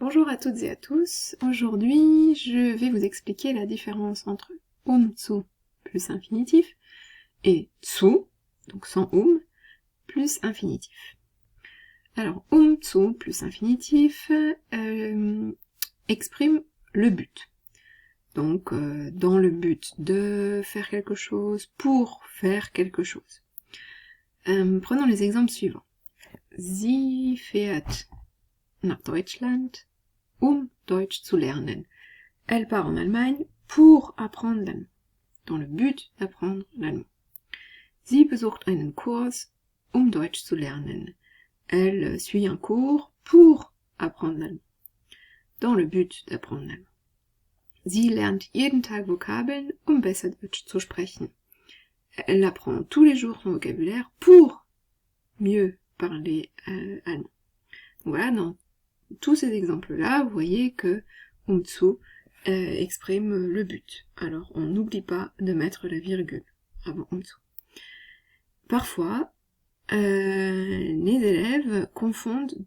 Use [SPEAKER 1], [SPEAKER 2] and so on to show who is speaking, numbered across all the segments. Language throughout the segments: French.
[SPEAKER 1] Bonjour à toutes et à tous, aujourd'hui je vais vous expliquer la différence entre zu plus infinitif et zu, donc sans plus infinitif. Alors zu plus infinitif exprime le but. Donc dans le but de faire quelque chose, pour faire quelque chose. Prenons les exemples suivants. Sie fährt nach Deutschland, Deutsch zu lernen. Elle part en Allemagne pour apprendre l'allemand, dans le but d'apprendre l'allemand. Sie besucht einen Kurs, Deutsch zu lernen. Elle suit un cours pour apprendre l'allemand, dans le but d'apprendre l'allemand. Sie lernt jeden Tag Vokabeln, besser Deutsch zu sprechen. Elle apprend tous les jours son vocabulaire pour mieux parler allemand. Voilà, dans tous ces exemples-là, vous voyez que zu exprime le but. Alors, on n'oublie pas de mettre la virgule avant zu. Parfois, les élèves confondent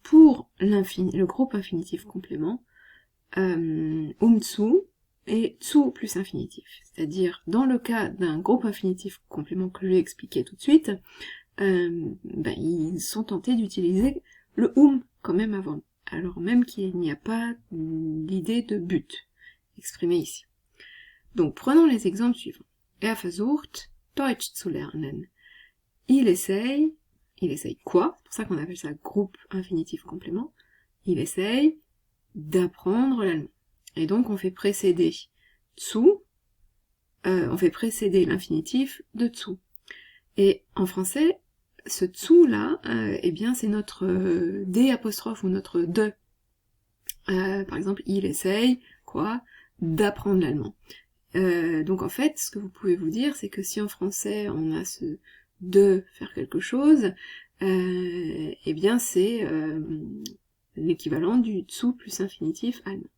[SPEAKER 1] pour le groupe infinitif complément zu et zu plus infinitif. C'est-à-dire, dans le cas d'un groupe infinitif complément que je vais expliquer tout de suite, ils sont tentés d'utiliser le quand même avant, alors même qu'il n'y a pas l'idée de but exprimée ici. Donc prenons les exemples suivants. Er versucht, Deutsch zu lernen. Il essaye quoi? C'est pour ça qu'on appelle ça groupe infinitif complément. Il essaye d'apprendre l'allemand. Et donc on fait précéder l'infinitif de zu. Et en français, ce zu là, c'est notre d apostrophe ou notre de. Par exemple, il essaye quoi? D'apprendre l'allemand. Donc en fait, ce que vous pouvez vous dire, c'est que si en français on a ce de faire quelque chose, c'est l'équivalent du zu plus infinitif allemand.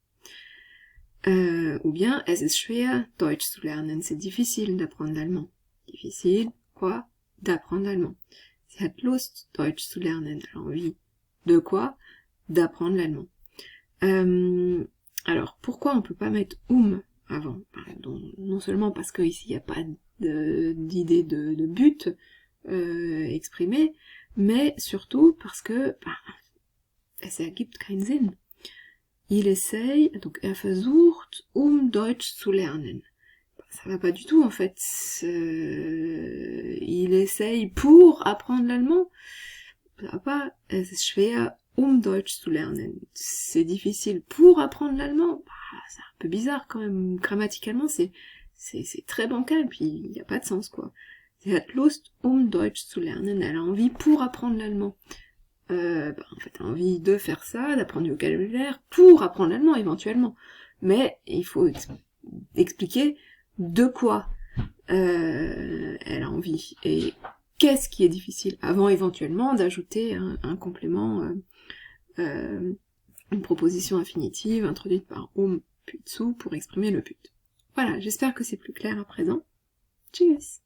[SPEAKER 1] Ou bien es ist schwer, Deutsch zu lernen. C'est difficile d'apprendre l'allemand. Difficile, quoi? D'apprendre l'allemand. Sie hat Lust, Deutsch zu lernen. Elle a envie de quoi? D'apprendre l'allemand. Alors, pourquoi on peut pas mettre avant? Non seulement parce qu'ici il n'y a pas d'idée de but exprimé, mais surtout parce que es ergibt keinen Sinn. Il essaye, donc er versucht, Deutsch zu lernen. Ça va pas du tout en fait. Il essaye pour apprendre l'allemand. Ça va pas. Es ist schwer, Deutsch zu lernen. C'est difficile pour apprendre l'allemand. C'est un peu bizarre quand même. Grammaticalement, c'est très bancal, puis il n'y a pas de sens quoi. Sie hat Lust, Deutsch zu lernen. Elle a envie pour apprendre l'allemand. En fait, elle a envie de faire ça, d'apprendre du vocabulaire pour apprendre l'allemand éventuellement. Mais il faut expliquer de quoi elle a envie et qu'est-ce qui est difficile avant éventuellement d'ajouter un complément, une proposition infinitive introduite par puis zu pour exprimer le but. Voilà, j'espère que c'est plus clair à présent. Tchuss!